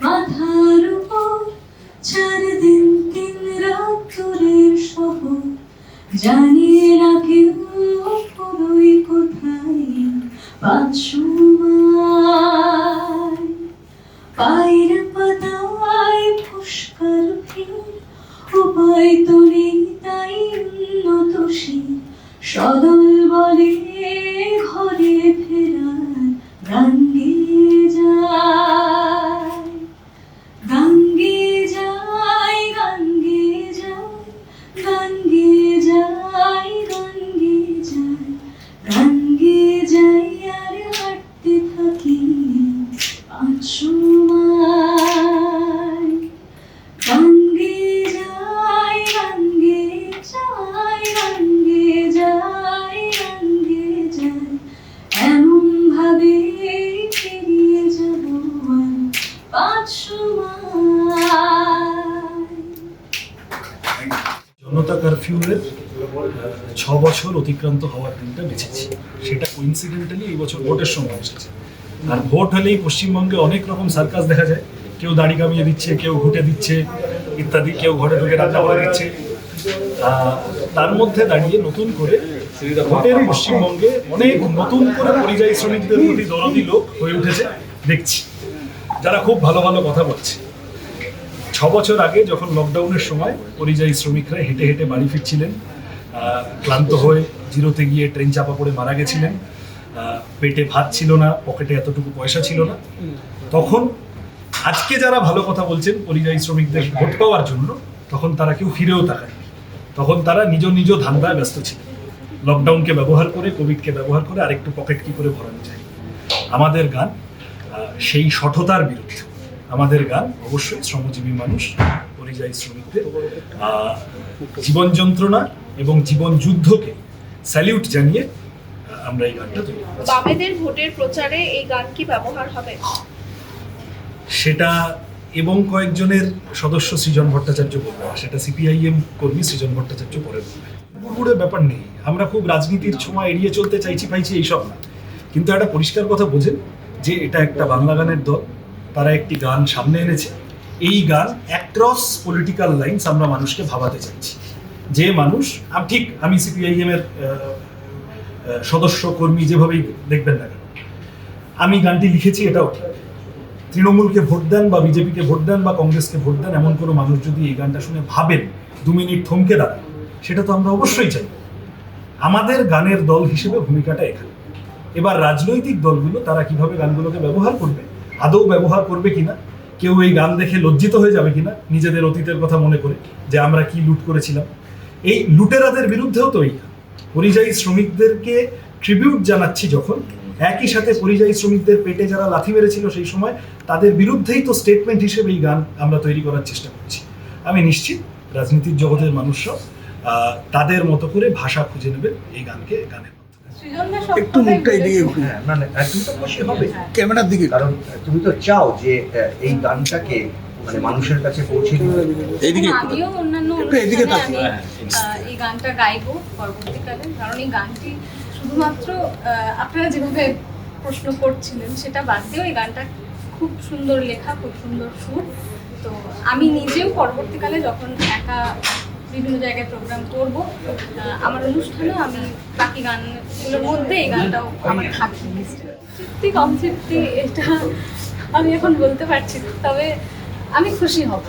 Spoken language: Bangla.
মাথার উপর 4 দিন 3 রাত তোরের শহর, জানি না কেউ পুরোই কোথায় 500 মাইল। পায়ের পাতায় ফুসকার ভিড়, উপায় তো নেই তাই উন্নত শির, সদল বলে ঘরে ফেরার গান গেয়ে যায়, গান গেয়ে যায়, গান গেয়ে যায়, গান গেয়ে যায়, গান গেয়ে যায়, গান গেয়ে যাই আর হাঁটতে থাকি 500 মাইল। গান গেয়ে যায়, গান গেয়ে যায়, গান গেয়ে যায়, গান গেয়ে যায়, এমন ভাবে পেরিয়ে যাব আর 500 মাইল। জনতা কারফিউয়ের 6 বছর অতিক্রান্ত হওয়ার দিনটা বেছেছি। সেটা কোইন্সিডেন্টালি এই বছর ভোটের সময় এসেছে। আর ভোট হলেই পশ্চিমবঙ্গে অনেক রকম সার্কাস দেখা যায়। কেউ দাড়ি কামিয়ে দিচ্ছে, কেউ ঘুটে দিচ্ছে ইত্যাদি, কেউ ঘরে ঢুকে রান্না করে দিচ্ছে। তার মধ্যে দাঁড়িয়ে নতুন করে ভোটের পশ্চিমবঙ্গে অনেক নতুন করে পরিযায়ী শ্রমিকদের প্রতি দরদি লোক হয়ে উঠেছে দেখছি, যারা খুব ভালো ভালো কথা বলছে। 6 বছর আগে যখন লকডাউনের সময় পরিযায়ী শ্রমিকরা হেঁটে হেঁটে বাড়ি ফিরছিলেন, ক্লান্ত হয়ে জিরোতে গিয়ে ট্রেন চাপা পড়ে মারা গেছিলেন, পেটে ভাত ছিল না, পকেটে এতটুকু পয়সা ছিল না, তখন আজকে যারা ভালো কথা বলছেন পরিযায়ী শ্রমিকদের ভোট পাওয়ার জন্য, তখন তারা কেউ ফিরেও তাকায়নি। তখন তারা নিজ নিজ ধান্দায় ব্যস্ত ছিলেন, লকডাউনকে ব্যবহার করে, কোভিডকে ব্যবহার করে আরেকটু পকেট কি করে ভরানো যায়। আমাদের গান সেই সঠতার বিরুদ্ধে। আমাদের গান অবশ্যই শ্রমজীবী মানুষ, পরিযায়ী শ্রমিকদের জীবন যন্ত্রণা এবং জীবন যুদ্ধকে স্যালিউট জানিয়ে আমরা এই গানটা তৈরি করেছি। বামেদের ভোটের প্রচারে এই গান কি ব্যবহার হবে? সেটা এবং কয়েকজনের সদস্য সৃজন ভট্টাচার্য বলবে, সেটা সিপিআইএম কর্মী সৃজন ভট্টাচার্য পরে বলবে। পুরো ব্যাপার নেই, আমরা খুব রাজনীতির ছোঁয়া এড়িয়ে চলতে চাইছি পাইছি এইসব না, কিন্তু একটা পরিষ্কার কথা বোঝেন যে এটা একটা বাংলা গানের দল, তারা একটি গান সামনে এনেছে। এই গান অ্যাক্রস পলিটিক্যাল লাইনস আমরা মানুষকে ভাবাতে চাইছি যে মানুষ, ঠিক আমি সিপিআইএম এর সদস্য কর্মী যেভাবেই দেখবেন না কেন, আমি গানটি লিখেছি এটাও ঠিক। তৃণমূলকে ভোট দেন বা বিজেপিকে ভোট দেন বা কংগ্রেসকে ভোট দেন এমন কোনো মানুষ যদি এই গানটা শুনে ভাবেন 2 মিনিট থমকে দাঁড়ান, সেটা তো আমরা অবশ্যই চাই। আমাদের গানের দল হিসেবে ভূমিকাটা এখানে। এবার রাজনৈতিক দলগুলো তারা কিভাবে গানগুলোকে ব্যবহার করবে, আদৌ ব্যবহার করবে কিনা, কেউ এই গান দেখে লজ্জিত হয়ে যাবে কিনা নিজেদের অতীতের কথা মনে করে যে আমরা কি লুট করেছিলাম, এই লুটেরাদের বিরুদ্ধেও তো এই পরিযায়ী শ্রমিকদেরকে ট্রিবিউট জানাচ্ছি যখন, একই সাথে পরিযায়ী শ্রমিকদের পেটে যারা লাথি মেরেছিল সেই সময় তাদের বিরুদ্ধেই তো স্টেটমেন্ট হিসেবে এই গান আমরা তৈরি করার চেষ্টা করছি। আমি নিশ্চিত রাজনীতির জগতের মানুষরা তাদের মতো করে ভাষা খুঁজে নেবে এই গানকে, গানের একটু মুখটা এদিকে মানে একদম তো খুশি হবে ক্যামেরার দিকে, কারণ তুমি তো চাও যে এই গানটাকে মানে মানুষের কাছে পৌঁছে দিতে। এইদিকে আমিও অন্যান্য এদিকে অনুষ্ঠানে আমি এই গানটা গাইবো পরবর্তীকালে, কারণ এই গানটি শুধুমাত্র আপনারা যেভাবে প্রশ্ন করছিলেন সেটা বাদ দিয়েও এই গানটা খুব সুন্দর লেখা, খুব সুন্দর সুর। তো আমি নিজেও পরবর্তীকালে যখন একা বিভিন্ন জায়গায় প্রোগ্রাম করব, আমার অনুষ্ঠানে আমি বাকি গানগুলোর মধ্যে এই গানটাও আমার থাকি লিস্টে। তৃপ্তি কম তৃপ্তি এটা আমি এখন বলতে পারছি না, তবে আমি খুশি হব।